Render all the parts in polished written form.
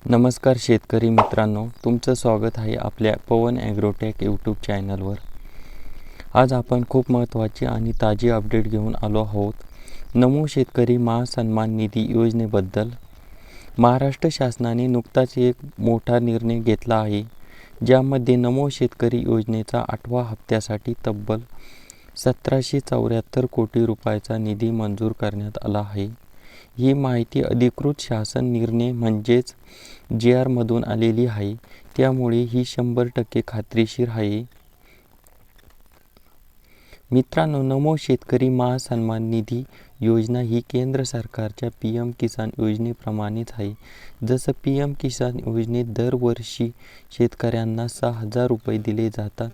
नमस्कार शेतकरी मित्रांनो, तुमचं स्वागत आहे आपल्या पवन ॲग्रोटेक यूट्यूब चॅनलवर. आज आपण खूप महत्त्वाची आणि ताजी अपडेट घेऊन आलो आहोत. नमो शेतकरी महासन्मान निधी योजनेबद्दल. महाराष्ट्र शासनाने नुकताच एक मोठा निर्णय घेतला आहे, ज्यामध्ये नमो शेतकरी योजनेचा 8व्या हप्त्यासाठी तब्बल 1774 कोटी रुपयाचा निधी मंजूर करण्यात आला आहे. ही माहिती अधिकृत शासन निर्णय म्हणजेच JR मधून आलेली आहे, त्यामुळे ही 100% खात्रीशीर आहे. मित्रांनो, नमो शेतकरी महासन्मान निधी योजना ही केंद्र सरकारच्या PM किसान योजनेप्रमाणेच आहे. जसं PM किसान योजनेत दरवर्षी शेतकऱ्यांना 6,000 रुपये दिले जातात,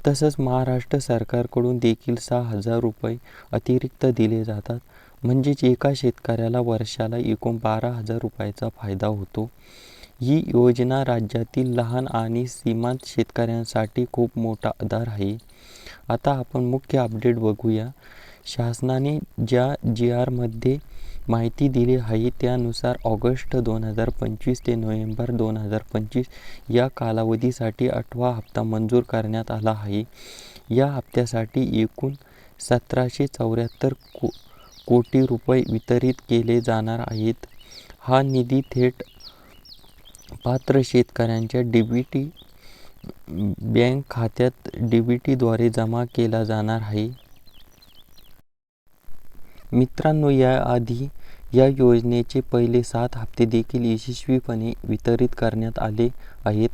तसंच महाराष्ट्र सरकारकडून देखील 6,000 रुपये अतिरिक्त दिले जातात. म्हणजेच एका शेतकऱ्याला वर्षाला एकूण 12,000 रुपयाचा फायदा होतो. ही योजना राज्यातील लहान आणि सीमांत शेतकऱ्यांसाठी खूप मोठा आधार आहे. आता आपण मुख्य अपडेट बघूया. शासनाने ज्या JRमध्ये माहिती दिली आहे त्यानुसार ऑगस्ट 2025 ते नोव्हेंबर 2025 या कालावधीसाठी 8वा हप्ता मंजूर करण्यात आला आहे. या हप्त्यासाठी एकूण 1774 कोटी रुपये वितरित केले जाणार आहेत. हा निधी थेट पात्र शेतकऱ्यांच्या DBT बँक खात्यात DBTद्वारे जमा केला जाणार आहे. मित्रांनो, याआधी या योजनेचे पहिले 7 हप्ते देखील यशस्वीपणे वितरित करण्यात आले आहेत.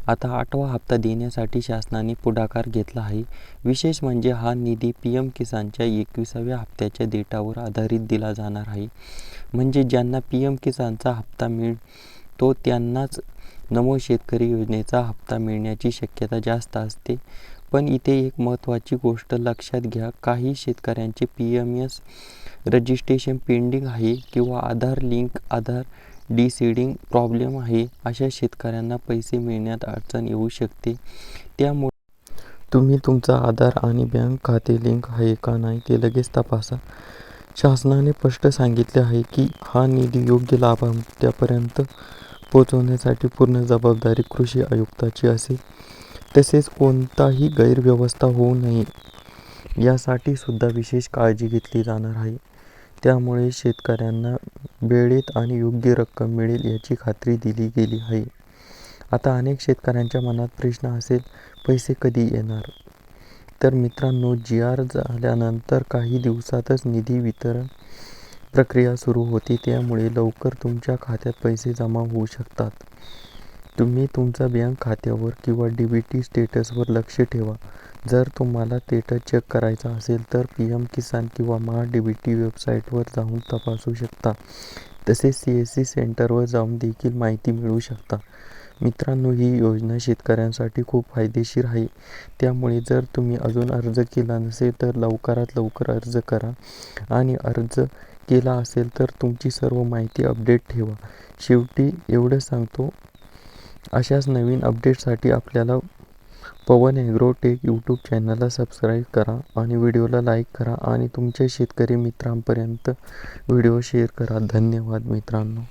आता 8वा हप्ता देण्यासाठी शासनाने पुढाकार घेतला आहे. विशेष म्हणजे हा निधी PM किसानच्या 21व्या हप्त्याच्या डेटावर आधारित दिला जाणार आहे. म्हणजे ज्यांना PM किसानचा हप्ता मिळतो त्यांनाच नमो शेतकरी योजनेचा हप्ता मिळण्याची शक्यता जास्त असते. पण इथे एक महत्त्वाची गोष्ट लक्षात घ्या. काही शेतकऱ्यांचे PMS रजिस्ट्रेशन पेंडिंग आहे किंवा आधार डिसीडिंग प्रॉब्लेम आहे. अशा शेतकऱ्यांना पैसे मिळण्यात अडचण येऊ शकते. त्यामुळे तुम्ही तुमचा आधार आणि बँक खाते लिंक आहे का नाही ते लगेच तपासा. शासनाने स्पष्ट सांगितले आहे की हा निधी योग्य लाभार्थ्यापर्यंत पोहोचवण्यासाठी पूर्ण जबाबदारी कृषी आयुक्ताची असेल. तसेच कोणताही गैरव्यवस्था होऊ नये यासाठी सुद्धा विशेष काळजी घेतली जाणार आहे. त्यामुळे शेतकऱ्यांना वेळेत आणि योग्य रक्कम मिळेल याची खात्री दिली गेली आहे. आता अनेक शेतकऱ्यांच्या मनात प्रश्न असेल, पैसे कधी येणार? तर मित्रांनो, JR झाल्यानंतर काही दिवसातच निधी वितरण प्रक्रिया सुरू होते. त्यामुळे लवकर तुमच्या खात्यात पैसे जमा होऊ शकतात. तुम्ही तुमच्या बँक खात्यावर किंवा DBT स्टेटसवर लक्ष ठेवा. जर तुम्हाला स्टेटस चेक करायचा असेल तर PM किसान किंवा MahaDBT वेबसाईटवर जाऊन तपासू शकता. तसेच CSC सेंटरवर जाऊन देखील माहिती मिळवू शकता. मित्रांनो, ही योजना शेतकऱ्यांसाठी खूप फायदेशीर आहे. त्यामुळे जर तुम्ही अजून अर्ज केला नसेल तर लवकरात लवकर अर्ज करा आणि अर्ज केला असेल तर तुमची सर्व माहिती अपडेट ठेवा. शेवटी एवढं सांगतो, अशाच नवीन अपडेटसाठी आपल्याला पवन ॲग्रोटेक यूट्यूब चॅनलला सबस्क्राईब करा आणि व्हिडिओला लाईक करा आणि तुमच्या शेतकरी मित्रांपर्यंत व्हिडिओ शेअर करा. धन्यवाद मित्रांनो.